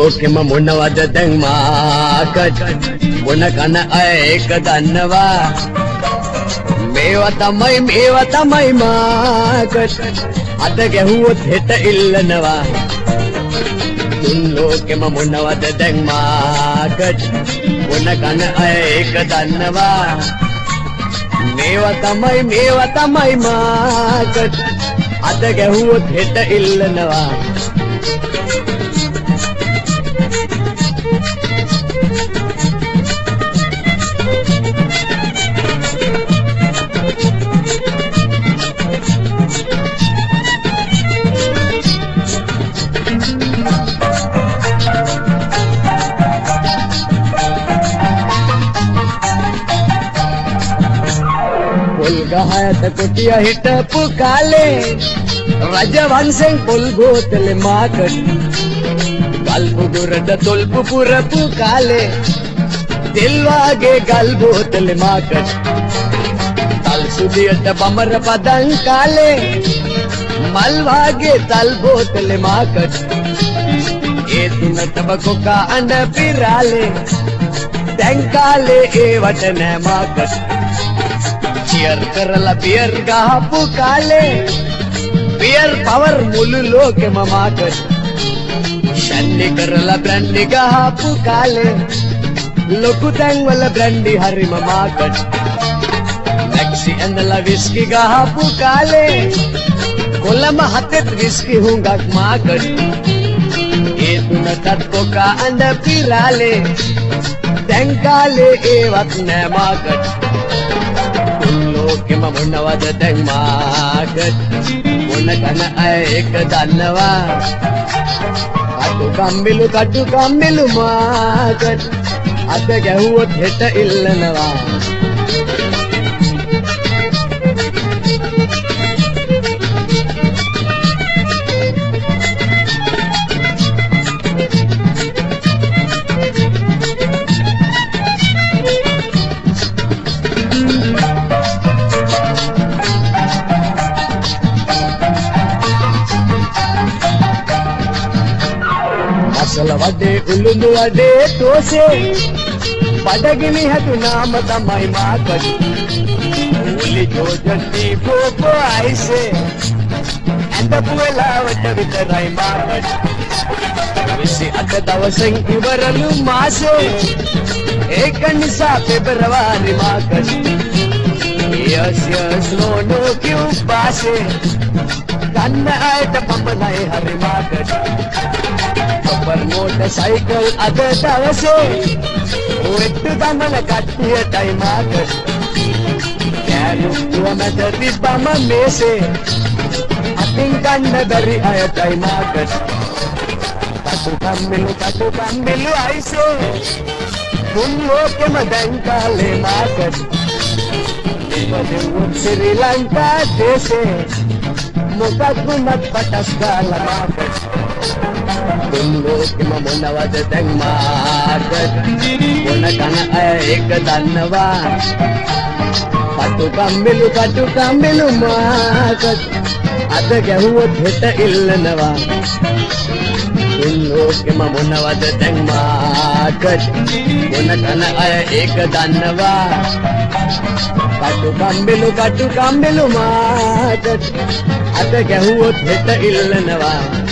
ලෝකෙම මොනවද දැන් මාකට මොන කන අය ඒක දන්නවා මේවා තමයි මාකට අද ගැහුවොත් හෙට ඉල්ලනවා තුන් ලෝකෙම මොනවද දැන් මාකට මොන කන අය ඒක දන්නවා මේවා තමයි මාකට අද ගැහුවොත් හෙට ඉල්ලනවා ගහයට කොටිය හිටපු කාලේ රජවංශෙන් පොල් ගෝතලේ මාකට ගල් පුගුරට තොල්පු පුරපු කාලේ තෙල් වාගේ ගල් බෝතලේ මාකට තල් සුදියට බමර පදන් කාලේ මල් වාගේ තල් බෝතලේ මාකට ඒ තුනටම කොකා අඬ පිරාලේ දැන් කාලේ ඒවට නෑ මාකට Biar කරලා බියර් ගහපු කාලේ බියර් පවර් මුළු ලෝකෙම මාකට ෂැන්ඩි කරලා බ්‍රැන්ඩි ගහපු කාලේ ලොකු තැන්වල බ්‍රැන්ඩි හරිම මාකට මැක්සි ඇඳලා විස්කි ගහපු කාලේ කොළඹ හතෙත් විස්කි හුඟක් මාකට ඒ තුනටත් කොකා අඬ පිරාලේ දැන් කාලේ ඒවත් නෑ මාකට ලෝකෙම මොනවද දැන් මාකට මොන කන අය ඒක දන්නවා කටු කම්බිලු මාකට අද ගැහුවොත් හෙට ඉල්ලනවා අසල වඩේ උළුඳු වඩේ තෝසේ බඩගිනි හැදුනාම තමයි මාකට උලි ජෝජටි පොපෝ අයිසේ ඇඳපු වෙලාවට විතරයි මාකට 28 දවසෙන් ඉවරලු මාසේ ඒක නිසා පෙබරවාරි මාකට යස් නෝ කියු පාසේ ගන්න අයට පමණයි හරි මාකට पर मोटरसाइकिल अद दवसे ओट्टु दमन कट्टियटයි මාකට කෑලුව මැද තිබ්බම මේසේ අතින් ගන්න බැරි අයටයි මාකට කටු කම්බිලු අයිසේ තුන් ලෝකෙම දැන් කාලේ මාකට ඉපදුත් ශ්‍රී ලංකා දේශේ මොකක් වුණත් පටස් ගාලා මාකට තුන් ලෝකෙම මොනවද දැන් මාකට මොන කන අය ඒක දන්නවා කටු කම්බිලු මාකට අද ගැහුවොත් හෙට ඉල්ලනවා තුන් ලෝකෙම මොනවද දැන් මාකට මොන කන අය ඒක දන්නවා කටු කම්බිලු මාකට අද ගැහුවොත් හෙට ඉල්ලනවා